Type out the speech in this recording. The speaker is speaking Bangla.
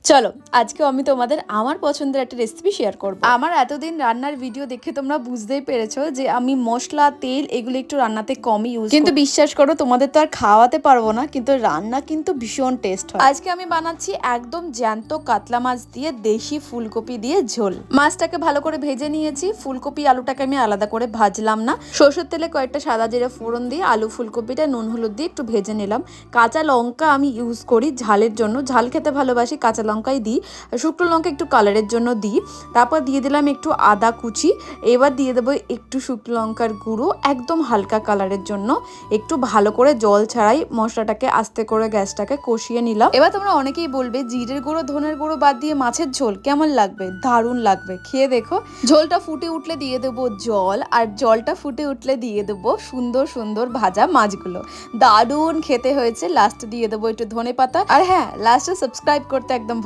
চলো আজকে আমি তোমাদের আমার পছন্দের একটা রেসিপি শেয়ার করব। আমার এতদিন রান্নার ভিডিও দেখে তোমরা বুঝতেই পেরেছো যে আমি মশলা তেল এগুলো একটু রান্নাতে কমই ইউজ, কিন্তু বিশ্বাস করো তোমাদের তো আর খাওয়াতে পারবো না, কিন্তু রান্না কিন্তু ভীষণ টেস্ট হয়। আজকে আমি বানাচ্ছি একদম জ্যান্ত কাতলা মাছ দিয়ে দেশি ফুলকপি দিয়ে ঝোল। মাছটাকে ভালো করে ভেজে নিয়েছি, ফুলকপি আলুটাকে আমি আলাদা করে ভাজলাম না। সরষের তেলে কয়েকটা সাদা জিরে ফোড়ন দিয়ে আলু ফুলকপিটা নুন হলুদ দিয়ে একটু ভেজে নিলাম। কাঁচা লঙ্কা আমি ইউজ করি ঝালের জন্য, ঝাল খেতে ভালোবাসি, কাঁচা লঙ্কাই দিই। শুকনো লঙ্কা একটু কালারের জন্য দিই। তারপর দিয়ে দিলাম একটু আদা কুচি। এবার দিয়ে দেবো একটু শুকনো লঙ্কার গুঁড়ো একদম হালকা কালারের জন্য। একটু ভালো করে জল ছাড়াই মশলাটাকে আস্তে করে গ্যাসটাকে কষিয়ে নিলাম। এবার তোমরা অনেকেই বলবে জিরের গুঁড়ো ধনের গুঁড়ো বাদ দিয়ে মাছের ঝোল কেমন লাগবে? দারুণ লাগবে, খেয়ে দেখো। ঝোলটা ফুটে উঠলে দিয়ে দেবো জল, আর জলটা ফুটে উঠলে দিয়ে দেবো সুন্দর সুন্দর ভাজা মাছগুলো। দারুণ খেতে হয়েছে। লাস্টে দিয়ে দেবো একটু ধনে পাতা, আর হ্যাঁ লাস্টে সাবস্ক্রাইব করতে একদম